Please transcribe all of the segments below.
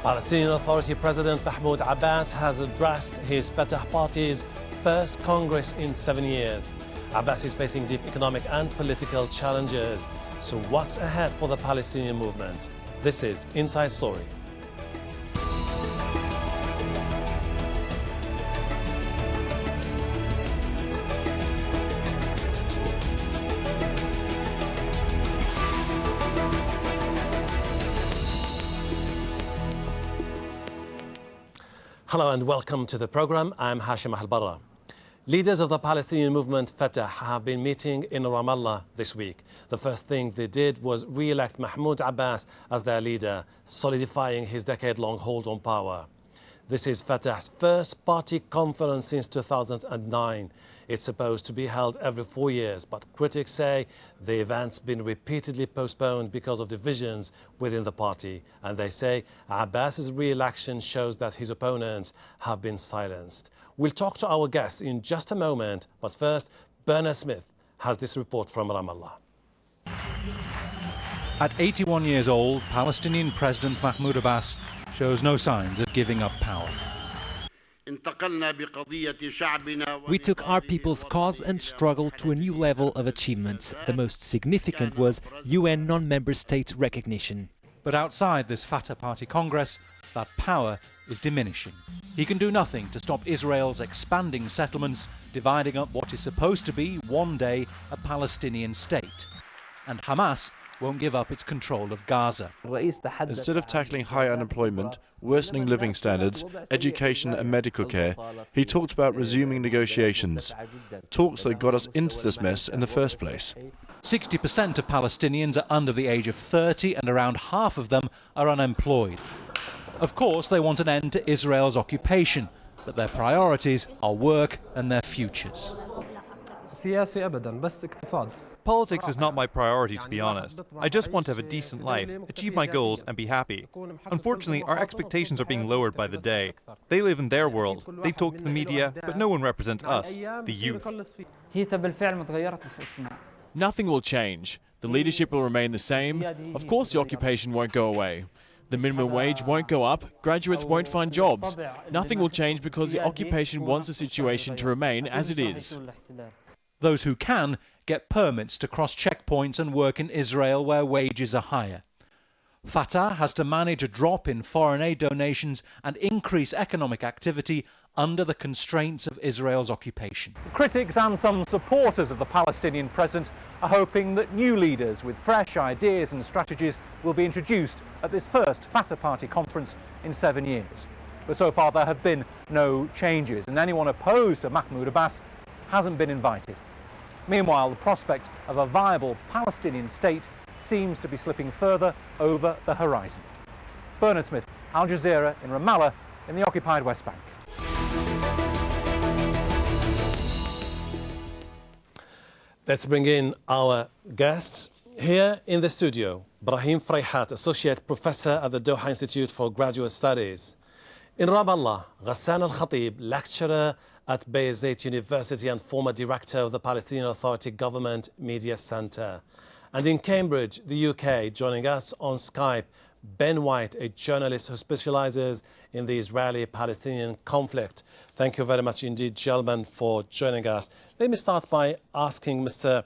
Palestinian Authority President Mahmoud Abbas has addressed his Fatah party's first Congress in 7 years. Abbas is facing deep economic and political challenges. So what's ahead for the Palestinian movement? This is Inside Story. Hello and welcome to the program. I'm Hashim Al-Barra. Leaders of the Palestinian movement Fatah have been meeting in Ramallah this week. The first thing they did was re-elect Mahmoud Abbas as their leader, solidifying his decade-long hold on power. This is Fatah's first party conference since 2009. It's supposed to be held every 4 years, but critics say the event's been repeatedly postponed because of divisions within the party. And they say Abbas's re-election shows that his opponents have been silenced. We'll talk to our guests in just a moment, but first, Bernard Smith has this report from Ramallah. At 81 years old, Palestinian President Mahmoud Abbas shows no signs of giving up power. We took our people's cause and struggle to a new level of achievements. The most significant was UN non-member states recognition. But outside this Fatah Party Congress, that power is diminishing. He can do nothing to stop Israel's expanding settlements, dividing up what is supposed to be, one day, a Palestinian state. And Hamas won't give up its control of Gaza. Instead of tackling high unemployment, worsening living standards, education and medical care, he talked about resuming negotiations. Talks that got us into this mess in the first place. 60% of Palestinians are under the age of 30 and around half of them are unemployed. Of course, they want an end to Israel's occupation, but their priorities are work and their futures. Politics is not my priority, to be honest. I just want to have a decent life, achieve my goals and be happy. Unfortunately, our expectations are being lowered by the day. They live in their world. They talk to the media, but no one represents us, the youth. Nothing will change. The leadership will remain the same. Of course the occupation won't go away. The minimum wage won't go up, graduates won't find jobs. Nothing will change because the occupation wants the situation to remain as it is. Those who can get permits to cross checkpoints and work in Israel where wages are higher. Fatah has to manage a drop in foreign aid donations and increase economic activity under the constraints of Israel's occupation. Critics and some supporters of the Palestinian president are hoping that new leaders with fresh ideas and strategies will be introduced at this first Fatah Party conference in 7 years. But so far there have been no changes, and anyone opposed to Mahmoud Abbas hasn't been invited. Meanwhile, the prospect of a viable Palestinian state seems to be slipping further over the horizon. Bernard Smith, Al Jazeera in Ramallah in the occupied West Bank. Let's bring in our guests. Here in the studio, Ibrahim Fraihat, Associate Professor at the Doha Institute for Graduate Studies. In Ramallah, Ghassan Al-Khatib, Lecturer at Bayezid University and former Director of the Palestinian Authority Government Media Center. And in Cambridge, the UK, joining us on Skype, Ben White, a journalist who specializes in the Israeli-Palestinian conflict. Thank you very much indeed, gentlemen, for joining us. Let me start by asking Mr.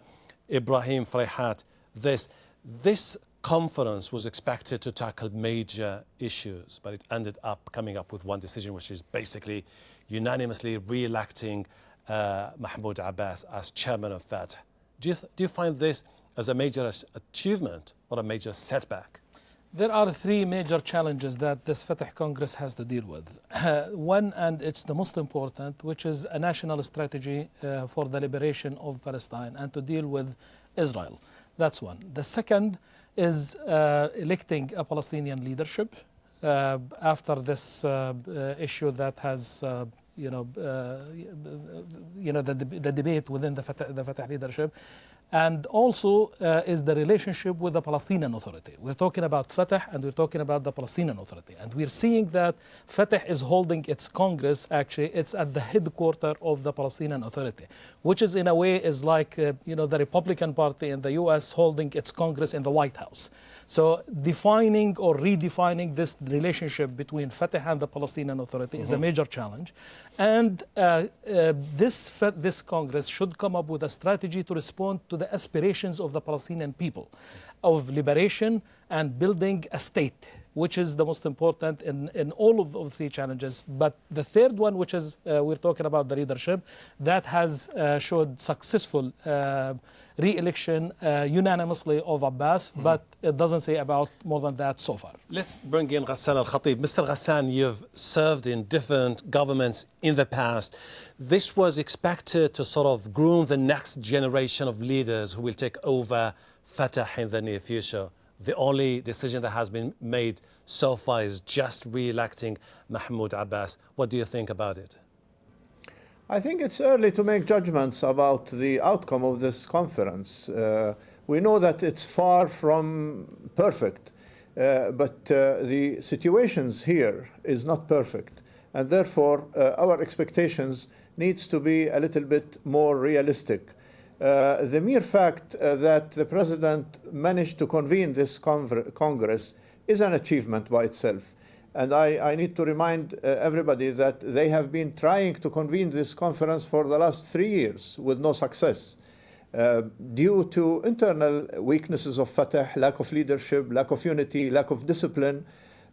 Ibrahim Fraihat this. This conference was expected to tackle major issues, but it ended up coming up with one decision, which is basically unanimously re-electing Mahmoud Abbas as chairman of Fatah. Do you find this as a major achievement or a major setback? There are three major challenges that this Fatah Congress has to deal with. One, and it's the most important, which is a national strategy for the liberation of Palestine and to deal with Israel. That's one. The second is electing a Palestinian leadership after this issue that has, the debate within the Fatah leadership. and also is the relationship with the Palestinian Authority. We're talking about Fatah and we're talking about the Palestinian Authority. And we're seeing that Fatah is holding its Congress, actually, it's at the headquarters of the Palestinian Authority, which is in a way is like, the Republican Party in the US holding its Congress in the White House. So defining or redefining this relationship between Fatah and the Palestinian Authority is a major challenge. And this Congress should come up with a strategy to respond to the aspirations of the Palestinian people of liberation and building a state, which is the most important in all of the three challenges. But the third one, which is we're talking about the leadership, that has showed successful re-election unanimously of Abbas, but it doesn't say about more than that so far. Let's bring in Ghassan Al-Khatib. Mr. Ghassan, you've served in different governments in the past. This was expected to sort of groom the next generation of leaders who will take over Fatah in the near future. The only decision that has been made so far is just re-electing Mahmoud Abbas. What do you think about it? I think it's early to make judgments about the outcome of this conference. We know that it's far from perfect, but the situations here is not perfect. And therefore, our expectations needs to be a little bit more realistic. The mere fact that the president managed to convene this Congress is an achievement by itself. And I need to remind everybody that they have been trying to convene this conference for the last 3 years with no success. Due to internal weaknesses of Fatah, lack of leadership, lack of unity, lack of discipline,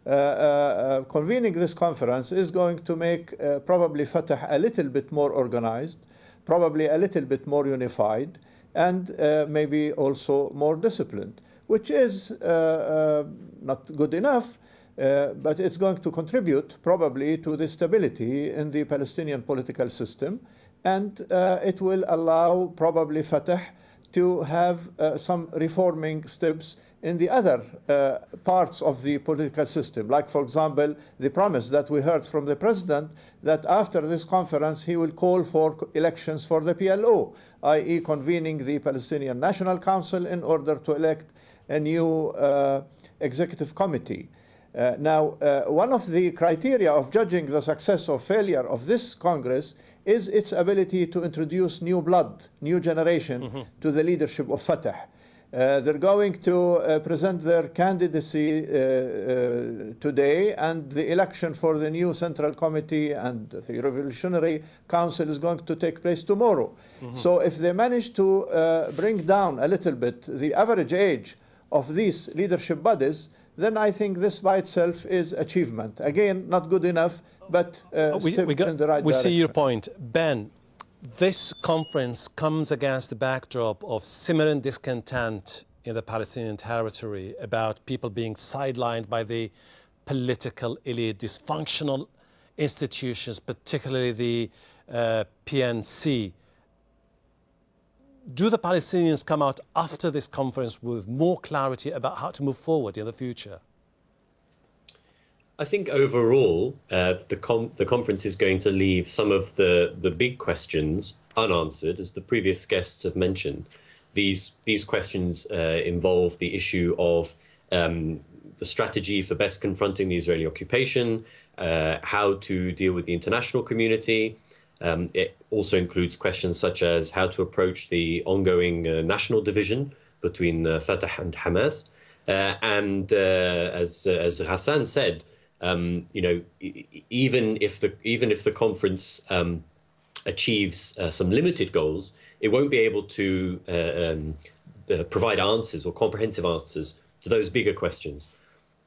convening this conference is going to make probably Fatah a little bit more organized, probably a little bit more unified, and maybe also more disciplined, which is not good enough, but it's going to contribute probably to the stability in the Palestinian political system, and it will allow probably Fatah to have some reforming steps in the other parts of the political system. Like, for example, the promise that we heard from the president that after this conference he will call for elections for the PLO, i.e. convening the Palestinian National Council in order to elect a new executive committee. Now, one of the criteria of judging the success or failure of this Congress is its ability to introduce new blood, new generation to the leadership of Fatah. They're going to present their candidacy today, and the election for the new Central Committee and the Revolutionary Council is going to take place tomorrow. So if they manage to bring down a little bit the average age of these leadership bodies, then I think this by itself is achievement. Again, not good enough, but step in the right direction. We see your point. Ben, this conference comes against the backdrop of simmering discontent in the Palestinian territory about people being sidelined by the political elite, dysfunctional institutions, particularly the PNC. Do the Palestinians come out after this conference with more clarity about how to move forward in the future? I think overall, the conference is going to leave some of the big questions unanswered, as the previous guests have mentioned. These questions involve the issue of the strategy for best confronting the Israeli occupation, how to deal with the international community. It also includes questions such as how to approach the ongoing national division between Fatah and Hamas. And as Ghassan said, even if the conference achieves some limited goals, it won't be able to provide answers or comprehensive answers to those bigger questions.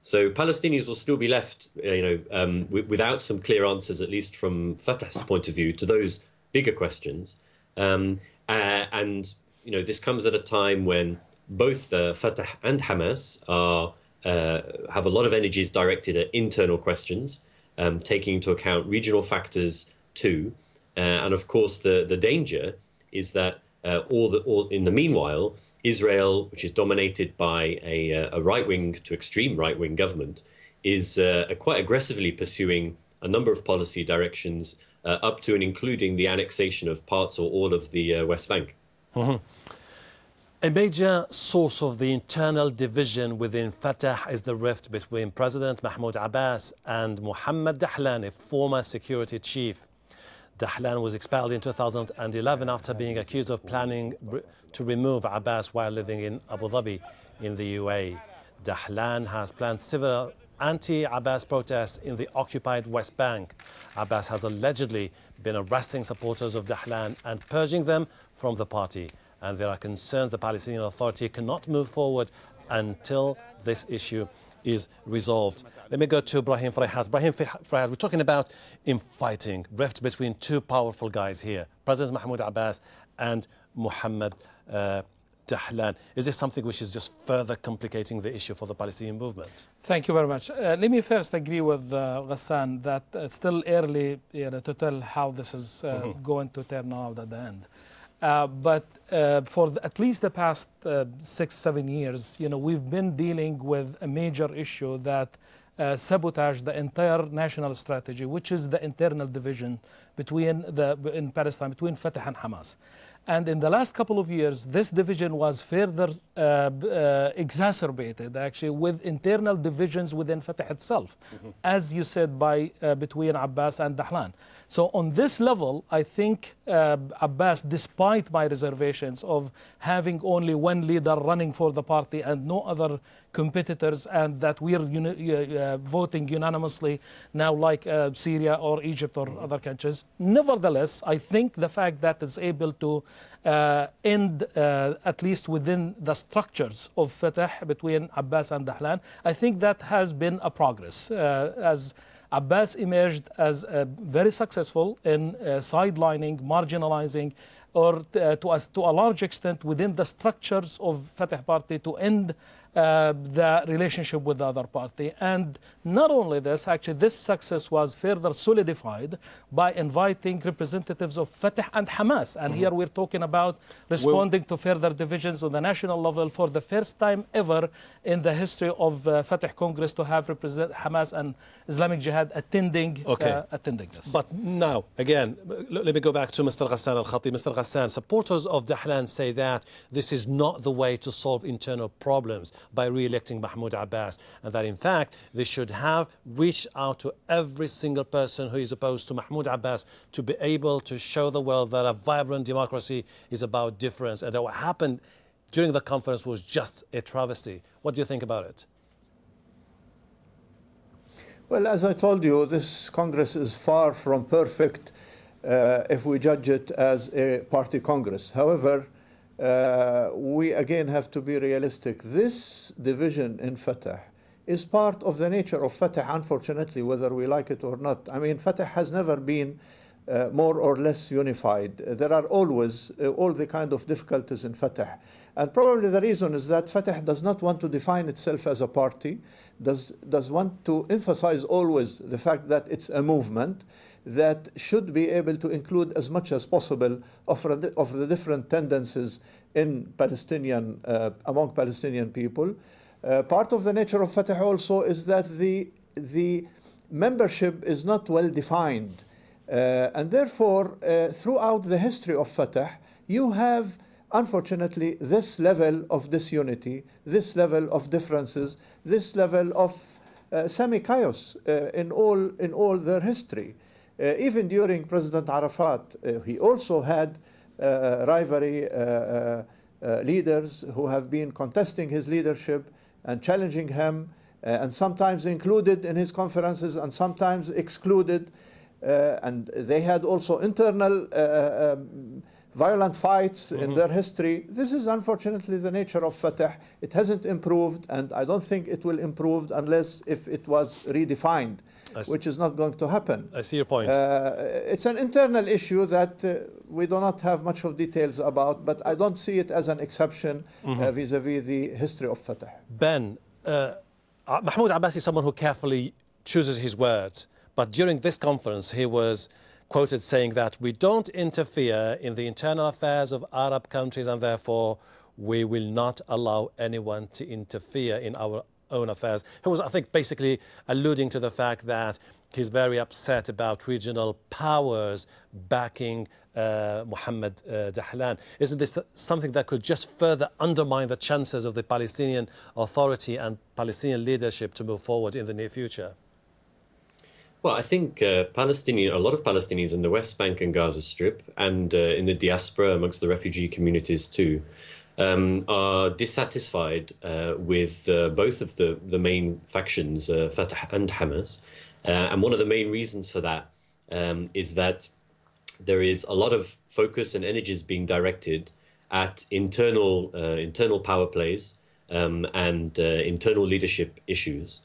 So Palestinians will still be left, without some clear answers, at least from Fatah's point of view, to those bigger questions. This comes at a time when both Fatah and Hamas have a lot of energies directed at internal questions, taking into account regional factors too. And of course, the danger is that in the meanwhile, Israel, which is dominated by a right-wing to extreme right-wing government, is quite aggressively pursuing a number of policy directions up to and including the annexation of parts or all of the West Bank. A major source of the internal division within Fatah is the rift between President Mahmoud Abbas and Mohammed-Dahlan, a former security chief. Dahlan was expelled in 2011 after being accused of planning to remove Abbas while living in Abu Dhabi in the UAE. Dahlan has planned several anti-Abbas protests in the occupied West Bank. Abbas has allegedly been arresting supporters of Dahlan and purging them from the party. And there are concerns the Palestinian Authority cannot move forward until this issue is resolved. Let me go to Brahim Fraihat. Brahim Fraihat, we're talking about infighting, rift between two powerful guys here, President Mahmoud Abbas and Mohammed Dahlan. Is this something which is just further complicating the issue for the Palestinian movement? Thank you very much. Let me first agree with Ghassan that it's still early to tell how this is going to turn out at the end. But for at least the past 6-7 years, we've been dealing with a major issue that sabotaged the entire national strategy, which is the internal division in Palestine between Fatah and Hamas. And in the last couple of years, this division was further exacerbated, actually, with internal divisions within Fatah itself, as you said, between Abbas and Dahlan. So on this level, I think Abbas, despite my reservations of having only one leader running for the party and no other competitors, and that we are voting unanimously now like Syria or Egypt or other countries. Nevertheless, I think the fact that it's able to end, at least within the structures of Fatah between Abbas and Dahlan, I think that has been a progress. As Abbas emerged as very successful in sidelining, marginalizing, or to a large extent within the structures of Fatah party to end the relationship with the other party. And not only this, actually this success was further solidified by inviting representatives of Fatah and Hamas. And here we're talking about responding to further divisions on the national level for the first time ever in the history of Fatah Congress to have Hamas and Islamic Jihad attending this. But now, again, let me go back to Mr. Ghassan Al-Khatib. Mr. Ghassan, supporters of Dahlan say that this is not the way to solve internal problems by re-electing Mahmoud Abbas, and that in fact they should have reached out to every single person who is opposed to Mahmoud Abbas to be able to show the world that a vibrant democracy is about difference, and that what happened during the conference was just a travesty. What do you think about it? Well, as I told you, this Congress is far from perfect if we judge it as a party Congress. However, we again have to be realistic. This division in Fatah is part of the nature of Fatah, unfortunately, whether we like it or not. I mean, Fatah has never been more or less unified. There are always all the kind of difficulties in Fatah. And probably the reason is that Fatah does not want to define itself as a party, does want to emphasize always the fact that it's a movement that should be able to include as much as possible of the different tendencies in Palestinian, among Palestinian people. Part of the nature of Fatah also is that the membership is not well defined. And therefore, throughout the history of Fatah, you have, unfortunately, this level of disunity, this level of differences, this level of semi-chaos in all their history. Even during President Arafat, he also had rivalry leaders who have been contesting his leadership and challenging him, and sometimes included in his conferences and sometimes excluded. And they had also internal violent fights in their history. This is unfortunately the nature of Fatah. It hasn't improved, and I don't think it will improve unless if it was redefined, which is not going to happen. I see your point. It's an internal issue that we do not have much of details about, but I don't see it as an exception vis-a-vis the history of Fatah. Ben, Mahmoud Abbas is someone who carefully chooses his words, but during this conference he was quoted saying that we don't interfere in the internal affairs of Arab countries, and therefore we will not allow anyone to interfere in our own affairs. He was, I think, basically alluding to the fact that he's very upset about regional powers backing Hamas-Dahlan. Isn't this something that could just further undermine the chances of the Palestinian Authority and Palestinian leadership to move forward in the near future? Well, I think a lot of Palestinians in the West Bank and Gaza Strip and in the diaspora amongst the refugee communities too are dissatisfied with both of the main factions, Fatah and Hamas. And one of the main reasons for that is that there is a lot of focus and energies being directed at internal power plays and internal leadership issues,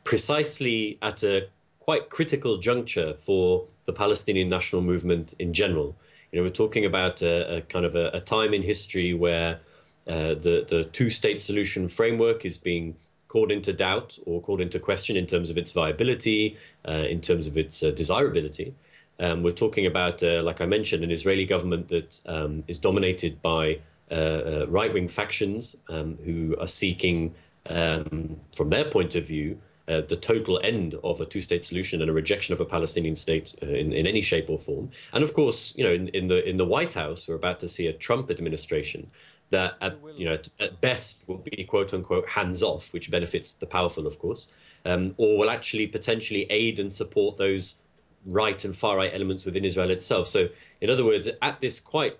precisely at a quite critical juncture for the Palestinian national movement in general. You know, we're talking about a kind of a time in history where the two-state solution framework is being called into doubt or called into question in terms of its viability, in terms of its desirability. We're talking about, like I mentioned, an Israeli government that is dominated by right-wing factions who are seeking, from their point of view, the total end of a two-state solution and a rejection of a Palestinian state in any shape or form. And of course, you know, in the White House, we're about to see a Trump administration that, at best, will be quote unquote hands-off, which benefits the powerful, of course, or will actually potentially aid and support those right and far-right elements within Israel itself. So, in other words, at this quite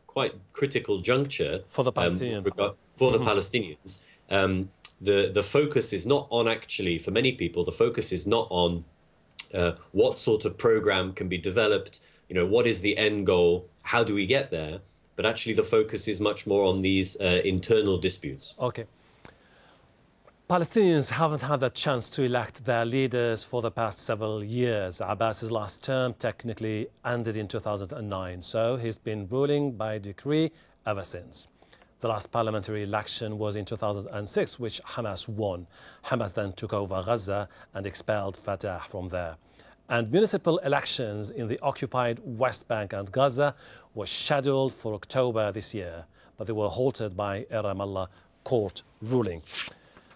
critical juncture for the Palestinians, the Palestinians. The focus is not on, actually, for many people, the focus is not on what sort of program can be developed, you know, what is the end goal, how do we get there, but actually the focus is much more on these internal disputes. Okay. Palestinians haven't had the chance to elect their leaders for the past several years. Abbas's last term technically ended in 2009, so he's been ruling by decree ever since. The last parliamentary election was in 2006, which Hamas won. Hamas then took over Gaza and expelled Fatah from there. And municipal elections in the occupied West Bank and Gaza were scheduled for October this year, but they were halted by a Ramallah court ruling.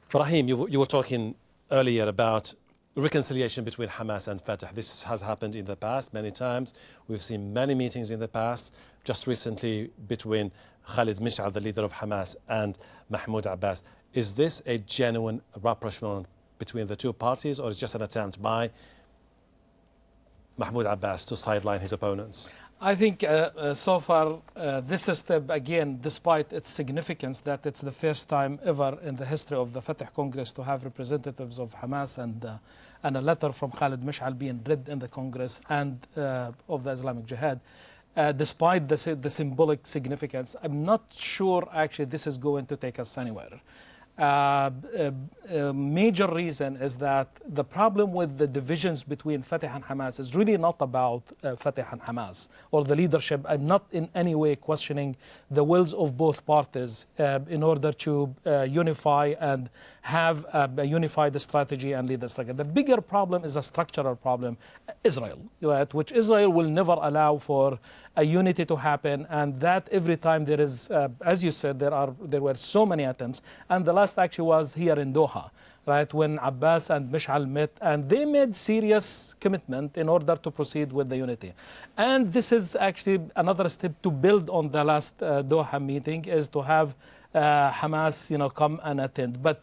Brahim, you were talking earlier about reconciliation between Hamas and Fatah. This has happened in the past many times. We've seen many meetings in the past, just recently between Khalid Mish'al, the leader of Hamas, and Mahmoud Abbas. Is this a genuine rapprochement between the two parties, or is it just an attempt by Mahmoud Abbas to sideline his opponents? I think so far this step, again, despite its significance, that it's the first time ever in the history of the Fatah Congress to have representatives of Hamas and a letter from Khalid Mish'al being read in the Congress and of the Islamic Jihad. Despite the symbolic significance, I'm not sure actually this is going to take us anywhere. Major reason is that the problem with the divisions between Fatah and Hamas is really not about Fatah and Hamas or the leadership. I'm not in any way questioning the wills of both parties in order to unify and have a unified strategy and lead the strategy. The bigger problem is a structural problem, Israel, right, which Israel will never allow for a unity to happen, and that every time there is, as you said, there were so many attempts, and the last actually was here in Doha, right, when Abbas and Mish'al met, and they made serious commitment in order to proceed with the unity. And this is actually another step to build on the last Doha meeting, is to have Hamas, come and attend. But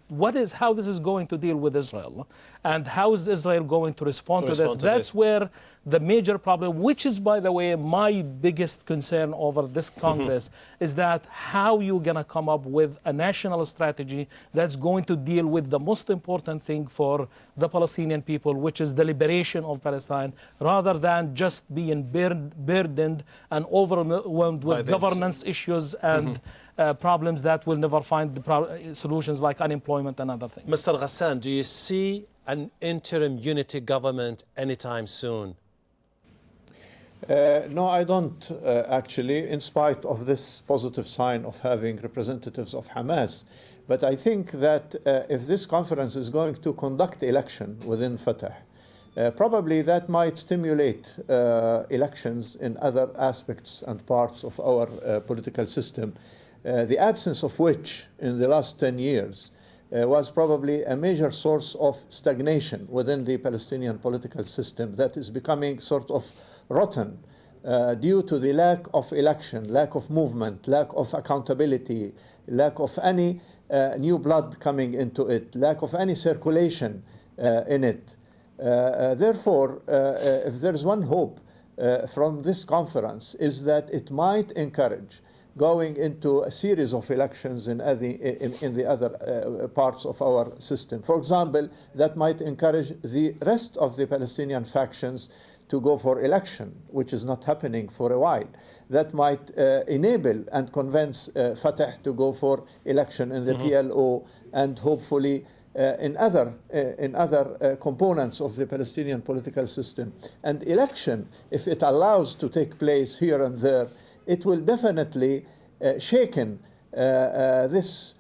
how this is going to deal with Israel, and how is Israel going to respond to this? That's where the major problem, which is, by the way, my biggest concern over this Congress, is that how you're going to come up with a national strategy that's going to deal with the most important thing for the Palestinian people, which is the liberation of Palestine, rather than just being burdened and overwhelmed with governance issues and problems that will never find the solutions, like unemployment and other things. Mr. Ghassan, do you see an interim unity government anytime soon? No, I don't actually, in spite of this positive sign of having representatives of Hamas. But I think that if this conference is going to conduct election within Fatah, probably that might stimulate elections in other aspects and parts of our political system, the absence of which in the last 10 years was probably a major source of stagnation within the Palestinian political system that is becoming sort of rotten due to the lack of election, lack of movement, lack of accountability, lack of any new blood coming into it, lack of any circulation in it. Therefore, if there's one hope from this conference is that it might encourage going into a series of elections in the other parts of our system. For example, that might encourage the rest of the Palestinian factions to go for election, which is not happening for a while. That might enable and convince Fatah to go for election in the PLO and hopefully in other components of the Palestinian political system. And election, if it allows to take place here and there, it will definitely shaken this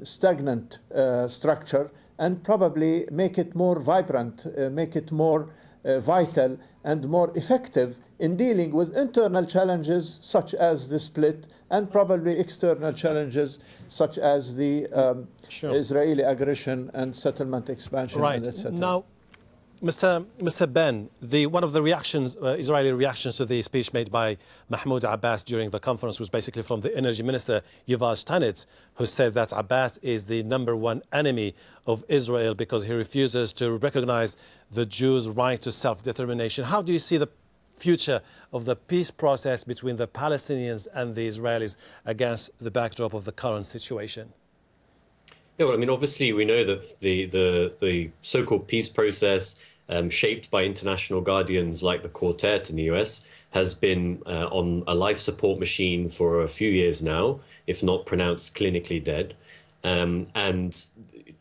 stagnant structure and probably make it more vibrant, make it more vital and more effective in dealing with internal challenges such as the split and probably external challenges such as the Israeli aggression and settlement expansion, right. etc. Now, Mr. Ben, one of the reactions, Israeli reactions to the speech made by Mahmoud Abbas during the conference was basically from the Energy Minister Yuval Stanitz, who said that Abbas is the #1 enemy of Israel because he refuses to recognize the Jews' right to self-determination. How do you see the future of the peace process between the Palestinians and the Israelis against the backdrop of the current situation? Yeah, well, I mean, obviously, we know that the so-called peace process, shaped by international guardians like the Quartet in the US, has been on a life support machine for a few years now, if not pronounced clinically dead. And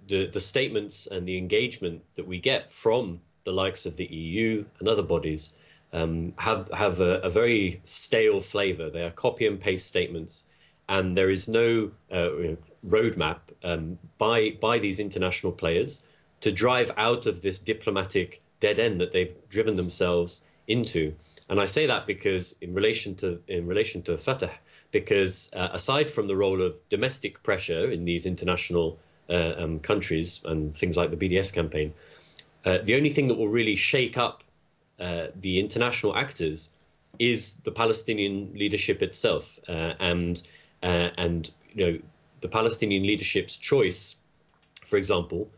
the statements and the engagement that we get from the likes of the EU and other bodies have a very stale flavor. They are copy and paste statements, and there is no roadmap by these international players to drive out of this diplomatic dead end that they've driven themselves into. And I say that because in relation to Fatah, because aside from the role of domestic pressure in these international countries and things like the BDS campaign, the only thing that will really shake up the international actors is the Palestinian leadership itself, and you know, the Palestinian leadership's choice, for example,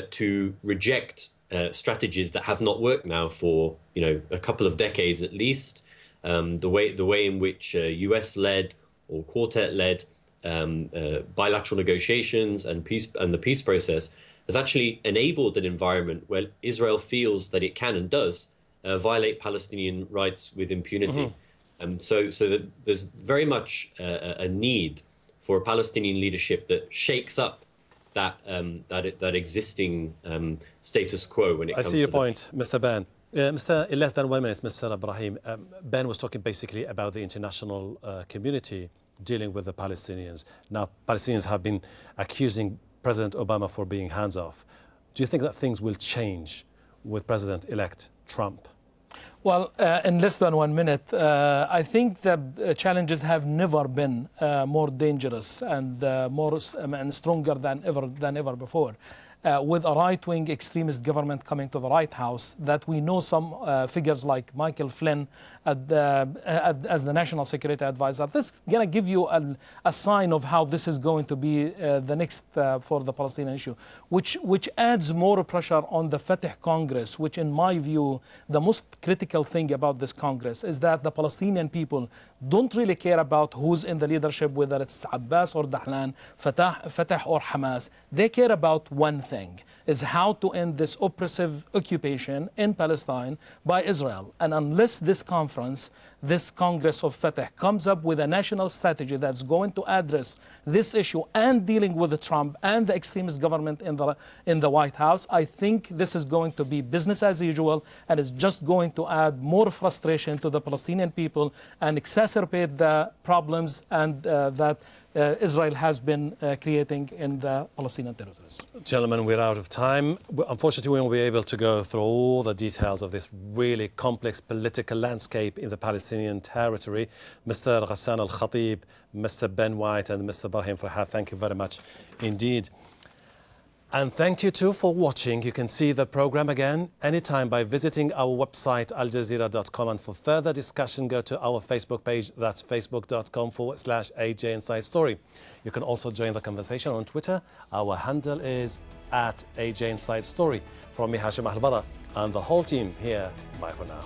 to reject strategies that have not worked now for a couple of decades at least. The way in which US-led or Quartet-led bilateral negotiations and the peace process has actually enabled an environment where Israel feels that it can and does violate Palestinian rights with impunity. So that there's very much a need for a Palestinian leadership that shakes up that existing status quo when it comes to... I see your point, Mr. Ben. Mr. In less than 1 minute, Mr. Ibrahim, Ben was talking basically about the international community dealing with the Palestinians. Now, Palestinians have been accusing President Obama for being hands-off. Do you think that things will change with President-elect Trump? Well, in less than 1 minute, I think the challenges have never been more dangerous and and stronger than ever before. With a right-wing extremist government coming to the White House, that we know some figures like Michael Flynn as the National Security Advisor. This is going to give you a sign of how this is going to be the next for the Palestinian issue, which adds more pressure on the Fatah Congress, which in my view, the most critical thing about this Congress is that the Palestinian people don't really care about who's in the leadership, whether it's Abbas or Dahlan, Fatah or Hamas. They care about one thing, is how to end this oppressive occupation in Palestine by Israel. And unless this conference, this Congress of Fatah comes up with a national strategy that's going to address this issue and dealing with Trump and the extremist government in the White House, I think this is going to be business as usual, and it's just going to add more frustration to the Palestinian people and exacerbate the problems and that Israel has been creating in the Palestinian territories. Gentlemen, we're out of time. Unfortunately, we won't be able to go through all the details of this really complex political landscape in the Palestinian territory. Mr. Ghassan Al-Khatib, Mr. Ben White and Mr. Ibrahim Fraihat, thank you very much indeed. And thank you too for watching. You can see the program again anytime by visiting our website aljazeera.com, and for further discussion go to our Facebook page, that's facebook.com/AJ Inside Story. You can also join the conversation on Twitter. Our handle is @AJ Inside Story. From me, Hashim Al-Bara, and the whole team here, bye for now.